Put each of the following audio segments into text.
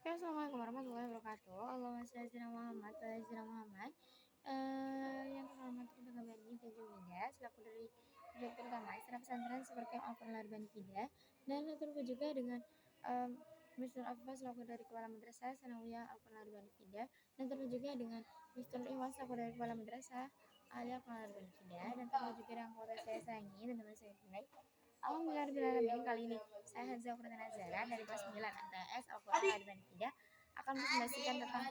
Oke, assalamualaikum warahmatullahi wabarakatuh. Allahumma shalli ala Muhammad wa ala sayyidina Muhammad. Yang terhormat Ibu Bani Fida selaku dari Direktur Utama Isra Pesantren seperti yang Al-Quran Bani Fida, dan terhubung juga dengan Mr. Affa selaku dari Kepala Madrasah Sanawiyah Al-Quran Bani Fida, dan terhubung juga dengan Mr. Iwan selaku dari Kepala Madrasah Alia Al-Quran Bani Fida, dan terhubung juga dengan keluarga saya sayangi dan teman saya baik. Alhamdulillah kali ini saya Hanza Pratana Zara dari kelas 9 MTS Al-Quran Bani Fida akan menjelaskan tentang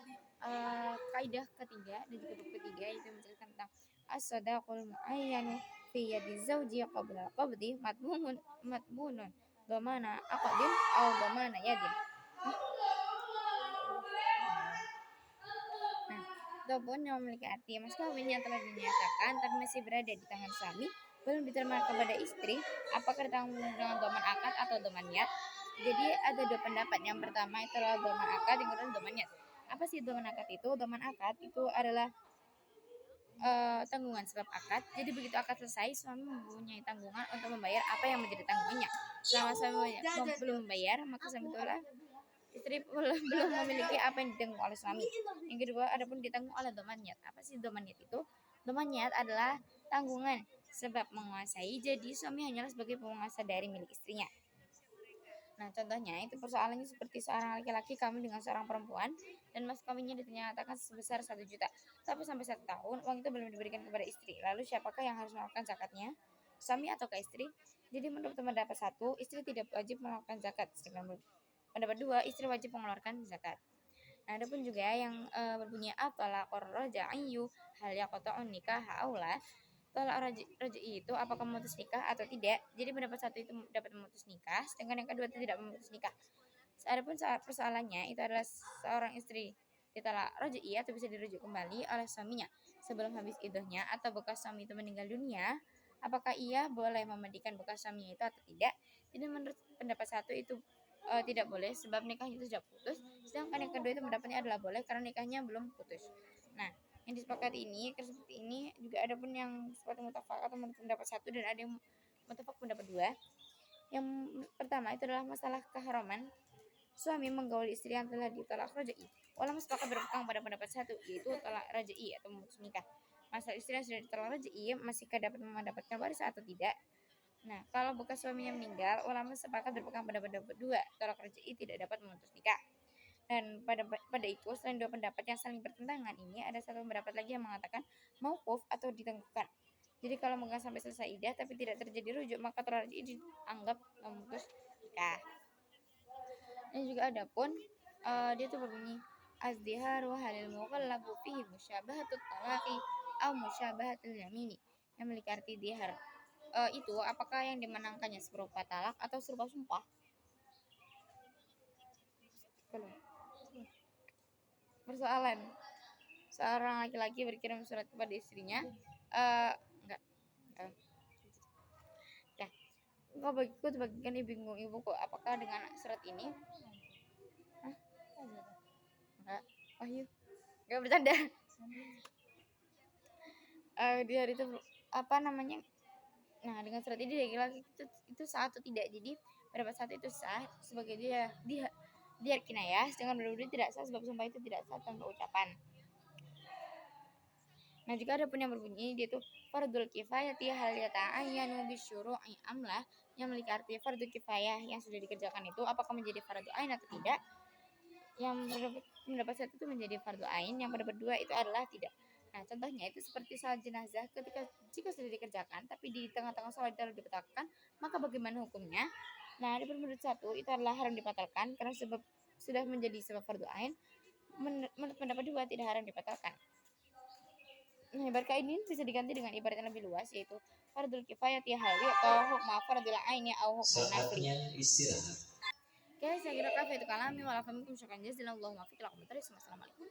kaidah ketiga dan juga buku ketiga, yaitu menjelaskan tentang as-sadaqul muayyanu fi yadi zawji qabla qabdi matbunun dhamana aqdin aw dhamana yadin. Nah, ataupun yang memiliki arti mas kawin yang telah dinyatakan tapi masih berada di tangan suami belum diterima kepada istri, apakah ditanggung dengan dhaman akad atau dhaman yad? Jadi ada dua pendapat. Yang pertama itu adalah dhaman akad, yang kedua dhaman yad. Apa sih dhaman akad itu? Dhaman akad itu adalah tanggungan sebab akad. Jadi begitu akad selesai, suami mempunyai tanggungan untuk membayar apa yang menjadi tanggungannya. Selama suami belum membayar, maka suami itulah istri belum memiliki apa yang ditanggung oleh suami. Yang kedua, adapun ditanggung oleh dhaman yad. Apa sih dhaman yad itu? Dhaman yad adalah tanggungan sebab menguasai, jadi suami hanyalah sebagai penguasa dari milik istrinya. Nah, contohnya itu persoalannya seperti seorang laki-laki kawin dengan seorang perempuan dan mas kawinnya dinyatakan sebesar 1 juta, tapi sampai 1 tahun uang itu belum diberikan kepada istri. Lalu siapakah yang harus melakukan zakatnya? Suami atau ke istri? Jadi menurut pendapat 1, istri tidak wajib melakukan zakat. Sedangkan pendapat 2, istri wajib mengeluarkan zakat. Nah, ada pun juga yang berbunyi at-talaqur raj'iyyu hal yaqta'un nikah aula. Tolak raj'i itu apakah memutus nikah atau tidak? Jadi pendapat 1 itu dapat memutus nikah, sedangkan yang kedua itu tidak memutus nikah. Adapun persoalannya itu adalah seorang istri ditolak raj'i atau bisa dirujuk kembali oleh suaminya sebelum habis iddahnya, atau bekas suami itu meninggal dunia, apakah ia boleh memandikan bekas suaminya itu atau tidak? Jadi menurut pendapat 1 itu tidak boleh sebab nikahnya itu sudah putus, sedangkan yang kedua itu pendapatnya adalah boleh karena nikahnya belum putus. Nah, yang disepakati ini seperti ini juga ada pun yang seperti mutafak atau menurut pendapat 1, dan ada yang mutafak pendapat 2. Yang pertama itu adalah masalah keharaman suami menggauli istri yang telah ditolak raj'i. Ulama sepakat berpegang pada pendapat 1, yaitu tolak raj'i atau memutus nikah. Masalah istri yang sudah ditolak raj'i masihkah dapat mendapatkan warisan atau tidak? Nah, kalau bekas suaminya meninggal, ulama sepakat berpegang pada pendapat 2, tolak raj'i tidak dapat memutus nikah. Dan pada itu, selain dua pendapat yang saling bertentangan ini, ada satu pendapat lagi yang mengatakan mauquf atau ditangguhkan. Jadi kalau memegang sampai selesai iddah tapi tidak terjadi rujuk, maka tolak raj'i dianggap memutus nikah. Dan juga ada pun dia tuh berbunyi azdiharu halil mughallabu fihi musyabahatut talaqi au musyabahatul yamini, yang memiliki arti dihar. Itu apakah yang dimenangkannya serupa talak atau serupa sumpah? Persoalan seorang laki-laki berkirim surat kepada istrinya, enggak ya, kok bagiku sebagian bingung ibu kok apakah dengan surat ini? Hah? Enggak, Wahyu enggak bercanda. Di hari itu apa namanya? Nah, dengan surat ini laki-laki itu sah atau tidak? Jadi pendapat 1 itu sah sebagai dia kinayah, sedangkan pendapat 2 tidak sah sebab sumpah itu tidak sah tanpa ucapan. Nah, juga ada pun yang berbunyi dia itu fardul kifayati hal yata'ayyanu bisyuru'i amlah, yang memiliki arti fardhu kifayah yang sudah dikerjakan itu apakah menjadi fardhu ain atau tidak? Yang pendapat 1 itu menjadi fardhu ain, yang pendapat 2 itu adalah tidak. Nah, contohnya itu seperti salat jenazah, jika sudah dikerjakan tapi di tengah-tengah salat itu dibatalkan, maka bagaimana hukumnya? Nah, di pendapat 1 itu adalah haram dibatalkan karena sebab sudah menjadi sebab fardhu ain. Menurut pendapat 2 tidak haram dibatalkan. Nah, ibarat ini bisa diganti dengan ibarat yang lebih luas, yaitu fardul kifayati hal atau hukma fardul aini au hukma nafli. Saatnya istirahat. Oke, saya kira kafe itu kalami walaupun syukur jazakallahu khairan. Assalamualaikum.